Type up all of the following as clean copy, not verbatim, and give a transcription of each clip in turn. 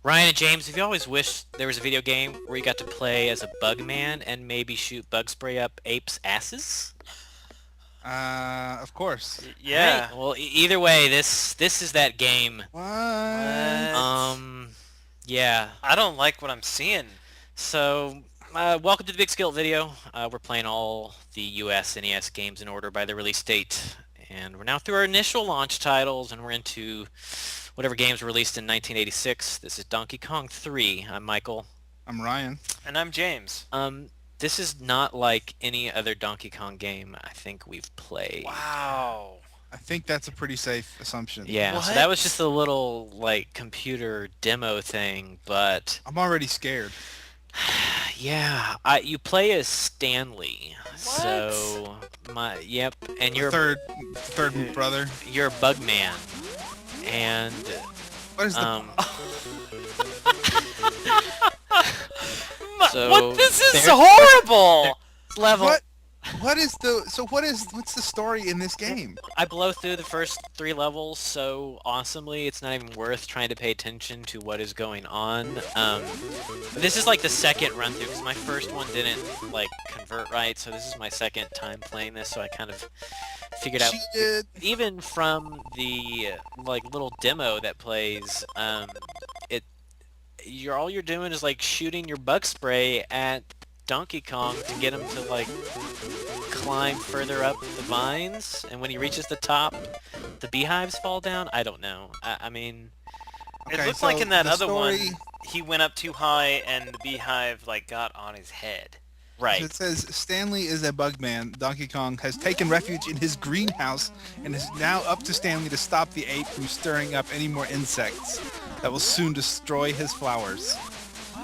Ryan and James, have you always wished there was a video game where you got to play as a bug man and maybe shoot bug spray up apes' asses? Of course. Right. Yeah. Well, either way, this is that game. What? What? Yeah. I don't like what I'm seeing. So, welcome to the Big Skill video. We're playing all the US NES games in order by the release date, and we're now through our initial launch titles, and we're into whatever games were released in 1986. This is Donkey Kong 3. I'm Michael. I'm Ryan. And I'm James. This is not like any other Donkey Kong game I think we've played. Wow. I think that's a pretty safe assumption. Yeah, so What? that was just a little, like, computer demo thing, but I'm already scared. yeah, you play as Stanley. So, yep, and you're Third brother. you're a bug man. And, What is the? so What? This is there's horrible! level. What? What is the? So what's the story in this game? I blow through the first 3 levels so awesomely, it's not even worth trying to pay attention to what is going on. This is like the second run through, because my first one didn't, like, convert right, so this is my second time playing this, so I kind of figured out, Cheated. even from the, like, little demo that plays, all you're doing is, like, shooting your bug spray at Donkey Kong to get him to, like, climb further up the vines, and when he reaches the top, the beehives fall down? I don't know. I mean... It Okay, looked like so in that the other one, story- he went up too high and the beehive, like, got on his head. Right. It says Stanley is a bug man. Donkey Kong has taken refuge in his greenhouse and is now up to Stanley to stop the ape from stirring up any more insects that will soon destroy his flowers.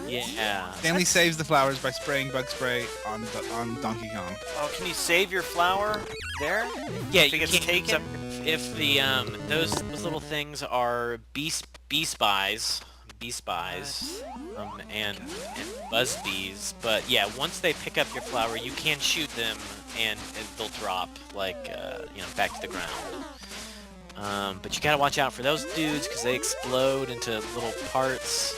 Yeah. Stanley saves the flowers by spraying bug spray on Donkey Kong. Oh, can you save your flower there? Yeah, If it you gets can't taken? if the those little things are bee spies, and buzz bees. But yeah, once they pick up your flower, you can shoot them and they'll drop, like, back to the ground. But you gotta watch out for those dudes because they explode into little parts.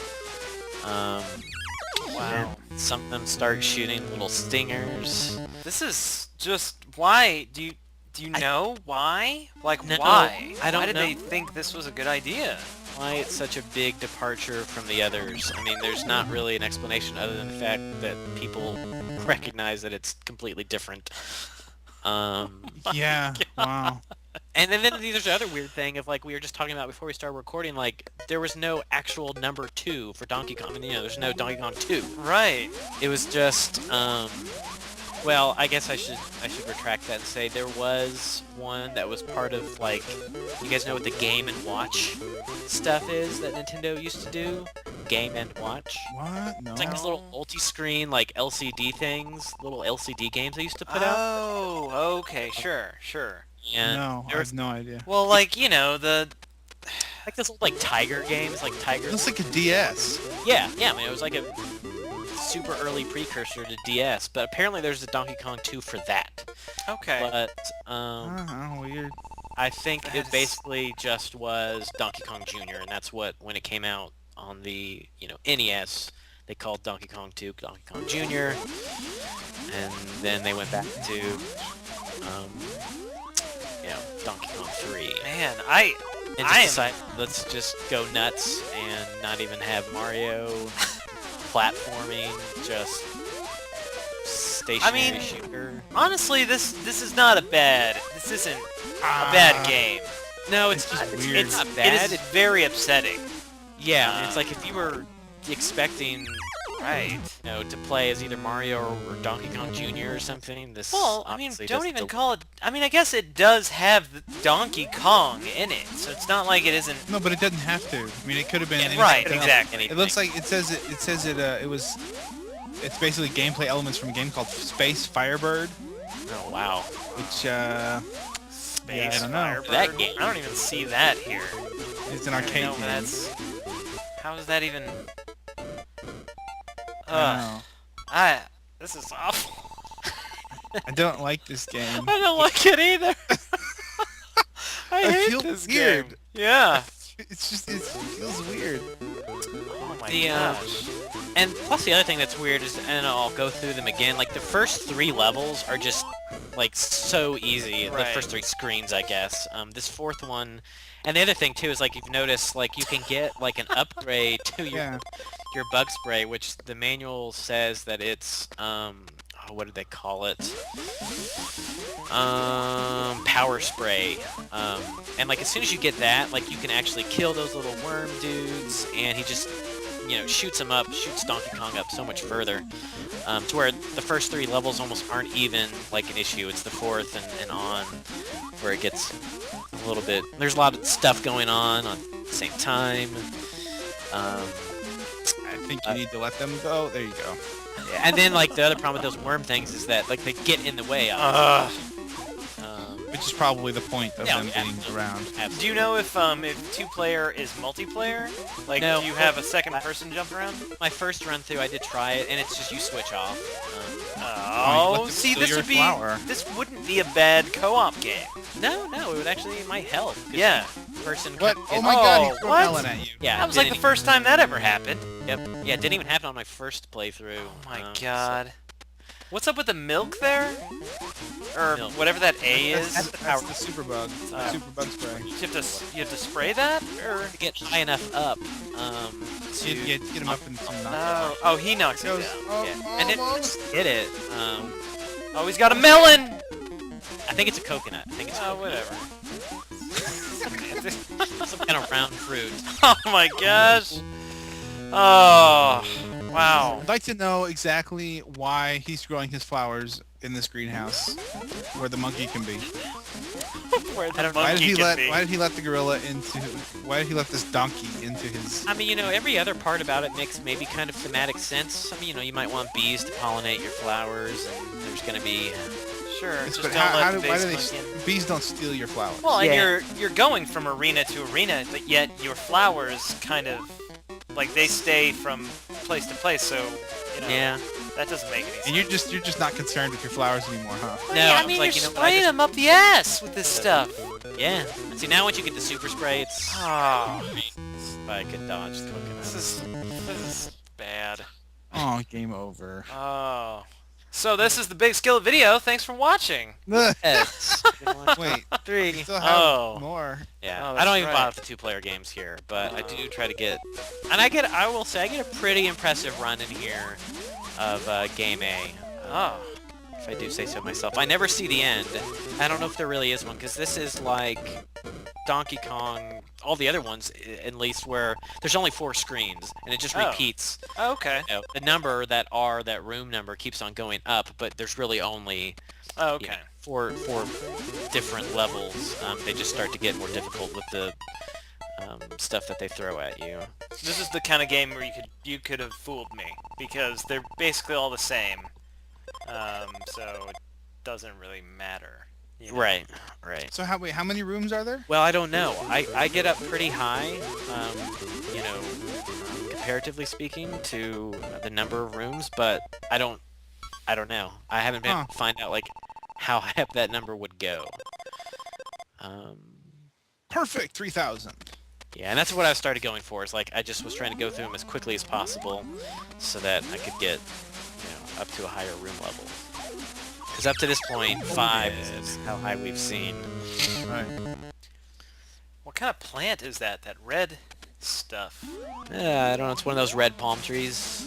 Wow. Some of them start shooting little stingers. This is just... Why? Do you know why? Like, No, why? I don't Why did know. they think this was a good idea? Why it's such a big departure from the others. I mean, there's not really an explanation other than the fact that people recognize that it's completely different. Yeah. Wow. And then there's the other weird thing of, like, we were just talking about before we started recording, like, there was no actual number 2 for Donkey Kong. I mean, there's no Donkey Kong 2. Right. It was just, well, I guess I should retract that and say there was one that was part of, like, you guys know what the Game and Watch stuff is that Nintendo used to do? Game and Watch? What? No. It's like these little multi-screen, like, LCD things, little LCD games they used to put out. Oh, okay, sure. And No, I there was, have no idea. Well, like, you know, the... like, this like Tiger games, like Tiger... It looks like a DS. Yeah, I mean, it was like a super early precursor to DS, but apparently there's a Donkey Kong 2 for that. Okay. But, Oh, weird. I think That it is- basically just was Donkey Kong Jr., and that's what, when it came out on the, NES, they called Donkey Kong 2 Donkey Kong Jr., and then they went back to, Donkey Kong 3. Man, And I am- just decided, let's just go nuts and not even have Mario platforming, just stationary shooter. honestly, this isn't a bad game. No, It's just not, weird. It's not It bad. is very upsetting. Yeah, it's like if you were expecting, Right. to play as either Mario or Donkey Kong Jr. or something. This Well, I mean, obviously don't doesn't even del- call it... I mean, I guess it does have Donkey Kong in it, so it's not like it isn't... No, but it doesn't have to. I mean, it could have been. anything right, else. exactly. It looks like it says it was. It's basically gameplay elements from a game called Space Firebird, Oh wow. which Space I don't know. Firebird. That game. I don't even see that here. it's an I arcade don't game. know, that's... How is that even... I This is awful. don't like this game. I don't like it either. I I hate feel this weird. game. Yeah. It feels weird. Oh my my The, gosh. And plus the other thing that's weird is, and I'll go through them again, like the first 3 levels are just like so easy. The Right. first 3 screens, I guess. This 4th one, and the other thing too is like you've noticed like you can get like an upgrade to Yeah. your bug spray, which the manual says that it's what did they call it? Power spray. And like as soon as you get that, like you can actually kill those little worm dudes, and he just, you know, shoots them up, shoots Donkey Kong up so much further. To where the first 3 levels almost aren't even like an issue. It's the 4th and on where it gets a little bit. There's a lot of stuff going on at the same time. I think you need to let them go. There you go. And then like the other problem with those worm things is that like they get in the way of. Which is probably the point of Yeah, them getting around. Do you know if 2-player is multiplayer? Like, No. do you have a second person jump around? My first run through, I did try it, and it's just you switch off. Oh, Oh, you see, steal this your would be flower. this wouldn't be a bad co-op game. No, it would actually it might help. 'cause Yeah. the person. What? can Oh get- my god, Oh, he's what? rebelling at you. Yeah, That was like the didn't first time that ever happened. Yep. Yeah, it didn't even happen on my first playthrough. Oh my so- god. What's up with the milk there? Or Milk. whatever that A That's, is. that's the super bug. Oh. Super bug spray. You have to spray that? Or to get high enough up. To get him up into some no? Oh, he knocks it Goes, down. oh, Yeah. And it almost. hit it. Oh, he's got a melon. I think it's a coconut. I think it's Oh, coconut. whatever. Some kind of round fruit. Oh my gosh. Oh, wow. I'd like to know exactly why he's growing his flowers in this greenhouse, where the monkey can be. Where the Why did monkey he can let? be. Why did he let the gorilla into? Why did he let this donkey into his? I mean, you know, every other part about it makes maybe kind of thematic sense. I mean, you know, you might want bees to pollinate your flowers, and there's going to be... Sure, It's- just but don't how let do, the why base do they? monkey in. Bees don't steal your flowers. Well, and Yeah. you're going from arena to arena, but yet your flowers kind of like they stay from place to place. So you know, Yeah. that doesn't make any sense. And you're just not concerned with your flowers anymore, huh? No, I I mean, was like, you're you know what, I spraying just- them up the ass with this stuff. Yeah. And see, now once you get the super spray, it's... Oh, If I could dodge the coconut. this is bad. Oh, game over. Oh, so this is the Big Skillet video. Thanks for watching. Yes. Wait, 3. we still have Oh. more. Yeah, Oh, I don't that's even right. bother with the 2-player games here, but I do try to get... And I will say, I get a pretty impressive run in here of Game A. Oh, If I do say so myself. I never see the end. I don't know if there really is one, because this is like Donkey Kong, all the other ones, at least, where there's only 4 screens, and it just Oh. repeats. okay. You know, the number that room number keeps on going up, but there's really only Oh, you okay. know, four different levels. They just start to get more difficult with the stuff that they throw at you. This is the kind of game where you could have fooled me because they're basically all the same. So it doesn't really matter. You know? Right. So how many rooms are there? Well, I don't know. I get up pretty high, you know, comparatively speaking to the number of rooms, but I don't know. I haven't been able to find out like how high up that number would go. Perfect, 3,000. Yeah, and that's what I started going for. Is like I just was trying to go through them as quickly as possible, so that I could get, you know, up to a higher room level. Because up to this point, 5 is how high we've seen. Right. What kind of plant is that? That red stuff? I don't know. It's one of those red palm trees.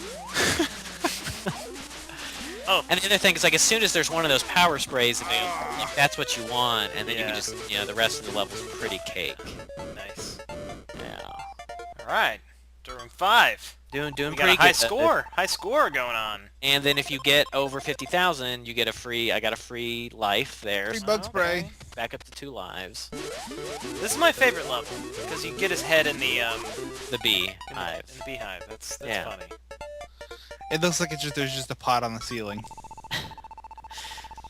Oh. And the other thing is, like, as soon as there's one of those power sprays, like, that's what you want, and then you Yeah. can just, you know, the rest of the level's pretty cake. Nice. Yeah. All right. Room 5. Doing We got pretty a high good. score. High score going on. And then if you get over 50,000, you get I got a free life there. Free So bug spray. back up to 2 lives. This is my favorite level because you get his head in the The bee in hive. the beehive. That's Yeah. funny. It looks like there's just a pot on the ceiling.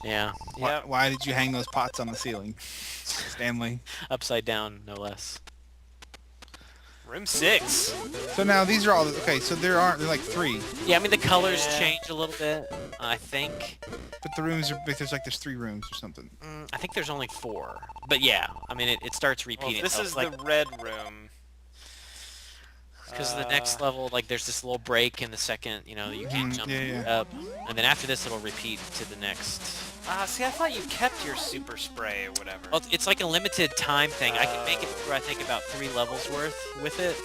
Yeah. Yep. Why did you hang those pots on the ceiling, Stanley? Upside down, no less. Room 6. So now these are all okay. So they're like 3, Yeah, I mean, the colors Yeah. change a little bit, I think. but the rooms are there's 3 rooms or something. I think there's only 4. But yeah, I mean, it starts Well, repeating this itself. is Like, the red room. Because the next level, like, there's this little break in the second, you know, you can't jump up. And then after this, it'll repeat to the next. See, I thought you kept your super spray or whatever. Well, it's like a limited time thing. I can make it through, I think, about 3 levels worth with it.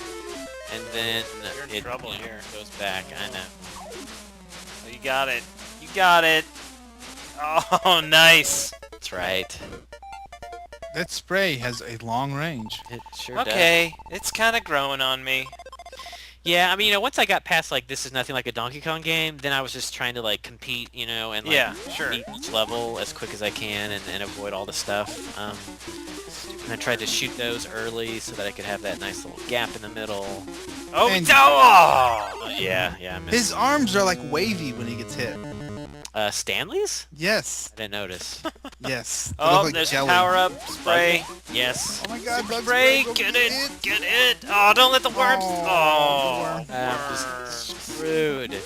And then You're in it trouble here. goes back. I know. Oh, you got it. You got it. Oh, nice. That's right. That spray has a long range. It sure does. Okay, it's kind of growing on me. Yeah, I mean, you know, once I got past, like, this is nothing like a Donkey Kong game, then I was just trying to, like, compete, you know, and, like, Yeah, sure. beat each level as quick as I can and avoid all the stuff. And I tried to shoot those early so that I could have that nice little gap in the middle. Oh, And- Yeah, I missed. His arms are like wavy when he gets hit. Stanley's? Yes. I didn't notice. Yes. They Oh, look like there's jelly. power up spray. Yes. Oh my god, Super Bug spray, go get it, get it. Oh, don't let the worms. Oh, Oh, the I'm just worms. screwed.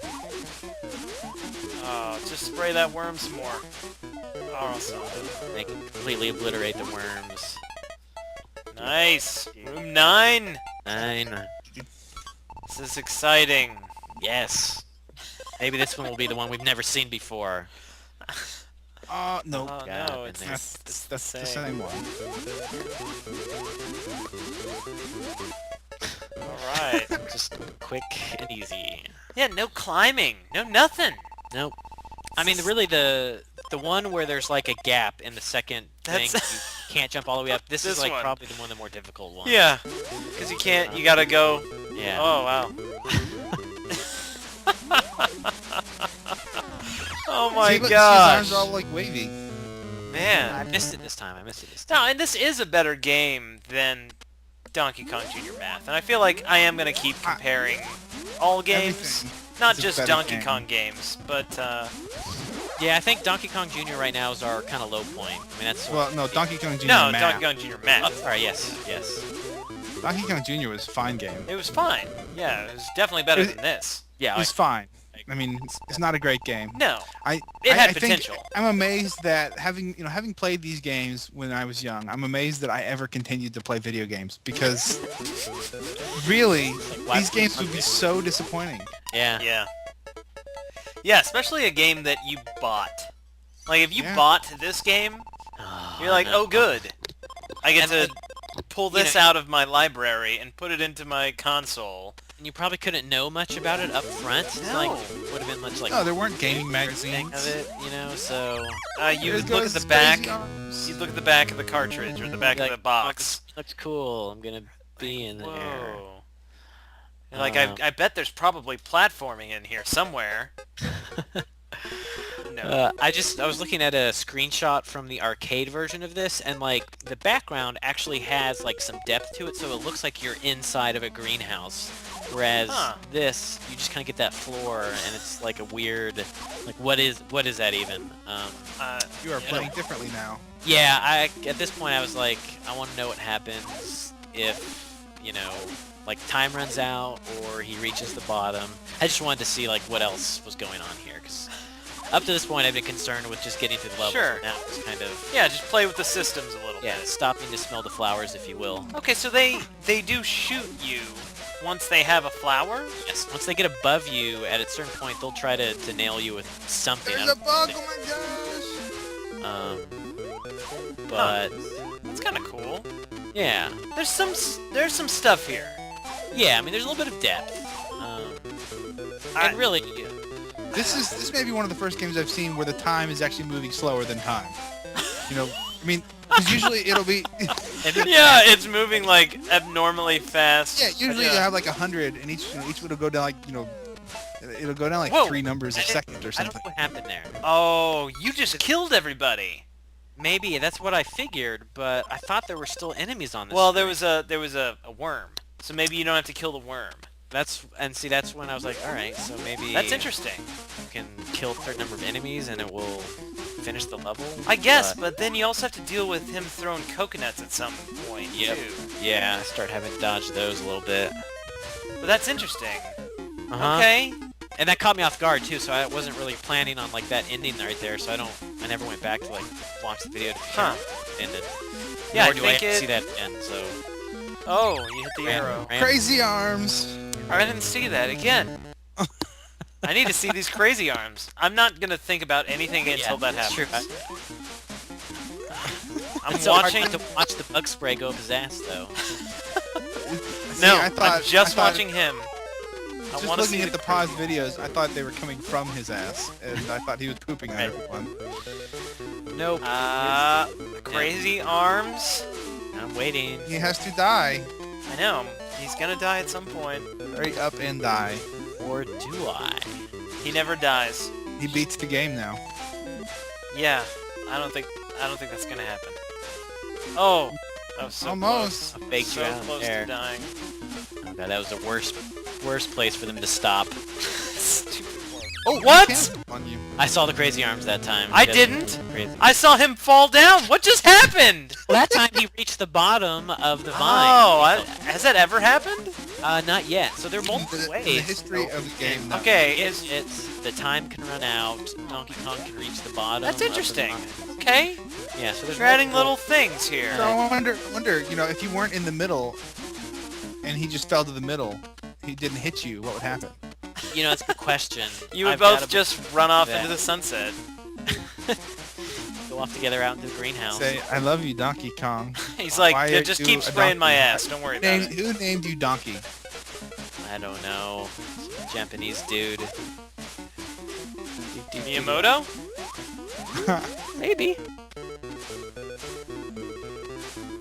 Oh, just spray that worm some more. Awesome. They can completely obliterate the worms. Nice. Room 9. 9. This is exciting. Yes. Maybe this one will be the one we've never seen before. No. Oh God, no, I've it's been there. That's the same one. Alright. Just quick and easy. Yeah, no climbing. No nothing. Nope. I mean, really, the one where there's like a gap in the second thing, That's- you can't jump all the way up. This is This like one. probably the one of the more difficult ones. Yeah. Because you can't, you gotta go. Yeah. Oh, wow. Oh my See, look, gosh. his arms are all like wavy. I Man. missed it this time. I missed it this No, time. and this is a better game than Donkey Kong Jr. Math. And I feel like I am gonna keep comparing all games. Everything Not is a just better Donkey game. Kong games, but Yeah, I think Donkey Kong Jr. right now is our kind of low point. I mean, that's... Well, no, Donkey Kong Jr. no, Math. Donkey Kong Jr. Oh, Math. sorry, yes. Donkey Kong Jr. was a fine game. It was fine. Yeah, it was definitely better It was- than this. Yeah, It was fine. I mean, it's not a great game. No, I it had I think potential. I'm amazed that having played these games when I was young, I'm amazed that I ever continued to play video games because really why these games would be so disappointing. yeah. Yeah. Yeah, especially a game that you bought. Like, if you Yeah. bought this game, you're like, no. oh, good. I get And to pull you this know- out of my library and put it into my console. And you probably couldn't know much about it up front. No. Like, would have been much like... No, there weren't gaming first thing magazines. of it, you know, so... You There would look at goes the back. Crazy Arms. You'd look at the back of the cartridge or the back Like, of the box. Looks cool. I'm gonna be in there. Whoa. You're like, Uh, I bet there's probably platforming in here somewhere. No. I was looking at a screenshot from the arcade version of this, and like the background actually has like some depth to it, so it looks like you're inside of a greenhouse. Whereas Huh. this, you just kind of get that floor, and it's like a weird, like what is that even? You are playing differently now. Yeah, at this point I was like, I want to know what happens if, you know, like time runs out or he reaches the bottom. I just wanted to see like what else was going on here, because up to this point I've been concerned with just getting through the level. Sure. Now it's kind of, Yeah, just play with the systems a little yeah, bit. stopping to smell the flowers, if you will. Okay, so they do shoot you once they have a flower? Yes, once they get above you, at a certain point they'll try to nail you with something. There's I a don't bug! think- Oh my gosh! But That's kind of cool. yeah, There's some stuff here. yeah. I mean, there's a little bit of depth. And really, This may be one of the first games I've seen where the time is actually moving slower than time. You know, I mean, because usually it'll be. Yeah, it's moving like abnormally fast. Yeah, usually you have like 100, and each one will go down like it'll go down like Whoa. 3 numbers a second or I don't something. know what happened there. Oh, you just killed everybody. Maybe that's what I figured, but I thought there were still enemies on this. Well, screen. there was a worm, so maybe you don't have to kill the worm. That's when I was like, all right, so maybe That's interesting. you can kill a certain number of enemies and it will finish the level. I guess, but then you also have to deal with him throwing coconuts at some point Yep. too. Yeah, I start having to dodge those a little bit. But that's interesting. Uh-huh. Okay. And that caught me off guard too, so I wasn't really planning on like that ending right there. So I never went back to like watch the video to see Huh. how it ended. Yeah, Nor I do I think see that end. So Oh, you hit the arrow. ran- Crazy Arms! I didn't see that again. I need to see these crazy arms. I'm not gonna think about anything until that that's happens. true. I'm It's so hard watching. not to watch the bug spray go up his ass, though. See, No, I thought, I'm just I thought- watching him. I Just want to looking see at the paused videos, I thought they were coming from his ass, and I thought he was pooping on Right. everyone. Nope. crazy arms. I'm waiting. He has to die. I know. He's gonna die at some point. Hurry up and die. Or do I? He never dies. He beats the game now. Yeah. I don't think that's gonna happen. Oh, that was so Almost. close. I faked So you out close there. to dying. Oh god, that was the worst place for them to stop. Stupid work. Oh, What? he camped on you. I saw the crazy arms that time. I That's didn't. Crazy. I saw him fall down. What just happened? Well, that time he reached the bottom of the vine. Oh, has that ever happened? Not yet. So there are multiple In the ways. history of the game. no. Okay, It's the time can run out. Donkey Kong can reach the bottom. that's of the interesting. vine. Okay, Yeah, so there's you're adding multiple- little things here. So I wonder, you know, if you weren't in the middle, and he just fell to the middle, he didn't hit you, what would happen? You know, that's a good question. You would I've both gotta just run off that. into the sunset. go off together out into the greenhouse. Say, I love you, Donkey Kong. He's like, Why "Yeah, are just you keep a spraying my donkey?" ass. Don't worry about it. Who named you Donkey? I don't know. Some Japanese dude. Miyamoto? Maybe.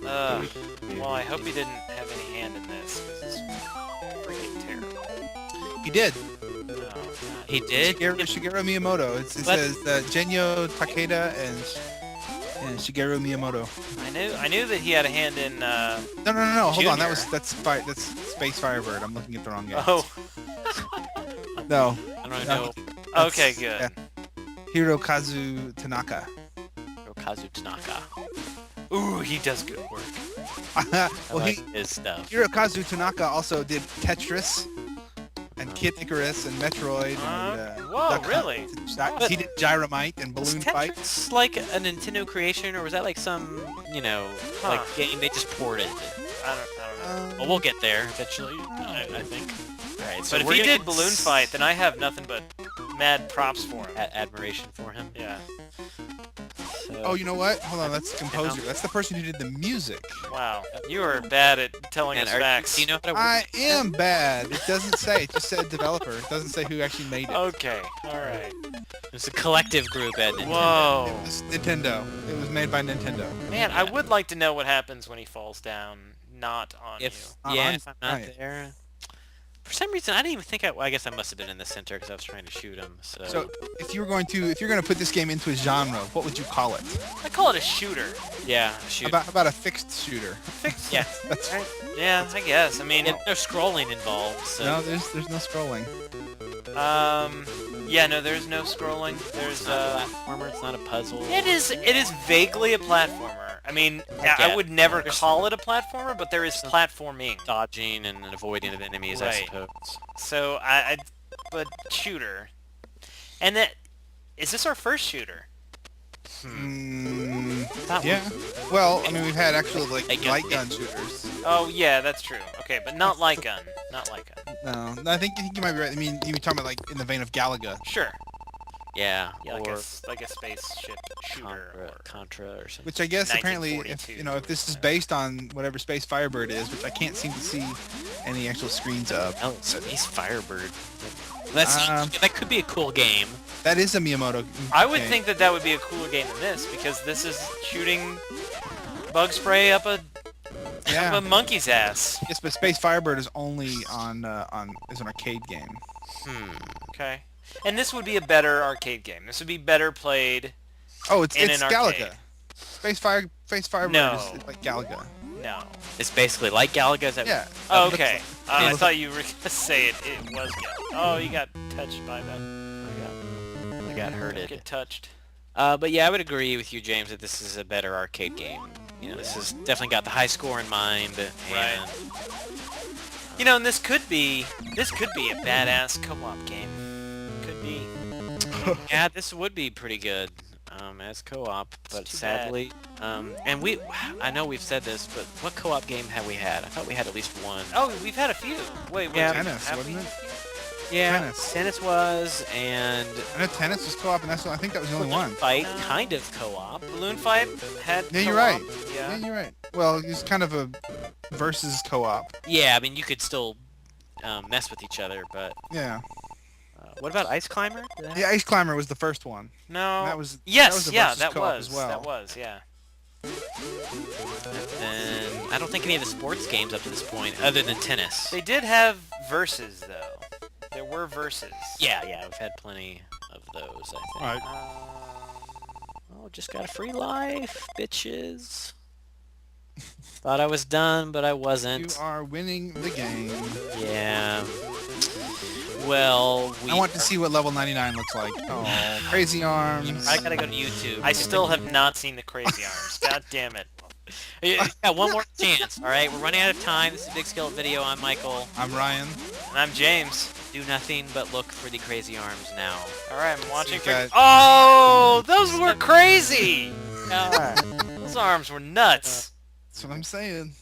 Well, I hope he didn't have any hand in this, 'cause it's freaking terrible. He did. Oh, God. He did. Shigeru Miyamoto. It But- says Genyo Takeda and Shigeru Miyamoto. I knew that he had a hand in. No. Hold on. Junior. That's Space Firebird. I'm looking at the wrong game. Oh, No. I don't know. okay, good. yeah. Hirokazu Tanaka. Kazu Tanaka. Ooh, he does good work. I well, like his stuff. Hirokazu Tanaka also did Tetris and Kid Icarus and Metroid. And, Whoa, Duck Hunt. really? He did Gyromite and Was Balloon Fight. Tetris like a Nintendo creation, or was that like some, like Huh. game they just ported? I don't know. Well, we'll get there eventually, I think. Alright, so But if we're he gonna did get Balloon Fight, then I have nothing but mad props for him. admiration for him. Yeah. So, Oh, you know what? Hold on, that's the composer. That's the person who did the music. Wow. You are bad at telling and us facts. do you know how to I am bad. It doesn't say. It just said developer. It doesn't say who actually made it. Okay. All right. It's a collective group at Nintendo. Whoa. It's Nintendo. It was made by Nintendo. Man, I would like to know what happens when he falls down, not on If you. yeah, On if I'm not right. there. For some reason, I didn't even think I guess I must have been in the center because I was trying to shoot him. So, So, if you're going to put this game into a genre, what would you call it? you. I call it a shooter. yeah, shoot. How about a fixed shooter? yeah. That's Yeah, I guess. I mean, There's no scrolling involved. So. no. There's no scrolling. yeah, no, there's no scrolling. There's It's not a platformer. It's not a puzzle. It is vaguely a platformer. I mean, I get would never There's call it a platformer, but there is platforming. dodging and avoiding of enemies, I Right. suppose. So but shooter. And is this our first shooter? Thought Yeah. Well, I mean, we've had actual like Light gun light gun shooters. Oh yeah, that's true. Okay, but not light gun. Not light gun. No, I think you might be right. I mean, you were talking about like in the vein of Galaga. Sure. Yeah, Yeah, or like a spaceship shooter. Contra or something. Which I guess apparently, if 1942 if this is based on whatever Space Firebird is, which I can't seem to see any actual screens of. Oh, Space Firebird. That's Um, that could be a cool game. That is a Miyamoto. I would game. think that would be a cooler game than this because this is shooting bug spray up a Yeah. monkey's ass. Yes, but Space Firebird is only on is an arcade game. Okay. And this would be a better arcade game. This would be better played. Oh, it's In it's an Galaga. arcade. Space Firebird No. is like Galaga. No. It's basically like Galaga. Is that Yeah. Oh, it looks okay. like- I thought you were gonna say it was Gal. Oh, you got touched by that. I got hurted. Get touched. But yeah, I would agree with you, James, that this is a better arcade game. You know, this has definitely got the high score in mind. Right. And You know, and this could be a badass co-op game. Could be. yeah, this would be pretty good. as co-op, but too sadly, and I know we've said this, but what co-op game have we had? I thought we had at least one. Oh, we've had a few. Wait, Yeah. Tennis, have wasn't we? it? Yeah, Tennis. tennis was, and I know tennis was co-op, and I think that was the only one. fight, kind of co-op. Balloon Fight had Yeah, you're co-op, right. Yeah. Yeah, you're right. Well, it's kind of a versus co-op. Yeah, I mean, you could still mess with each other, but Yeah. what about Ice Climber? Did that Yeah, Ice Climber was the first one. No. That was Yes, that was a yeah, versus that co-op was. as well. That was, yeah. And I don't think any of the sports games up to this point, other than tennis. They did have verses though. There were verses. Yeah, we've had plenty of those, I think. Alright. Oh, just got a free life, bitches. Thought I was done, but I You wasn't. are winning the game. Yeah. Well, I want to see what level 99 looks like. Oh, crazy arms. I gotta go to YouTube. I still have not seen the Crazy Arms. God damn it. Yeah, one more chance. All right, we're running out of time. This is a Big Skillet Video. I'm Michael. I'm Ryan. And I'm James. Do nothing but look for the crazy arms now. Alright, I'm watching. you guys. Oh, those were crazy! Yeah. Those arms were nuts. That's what I'm saying.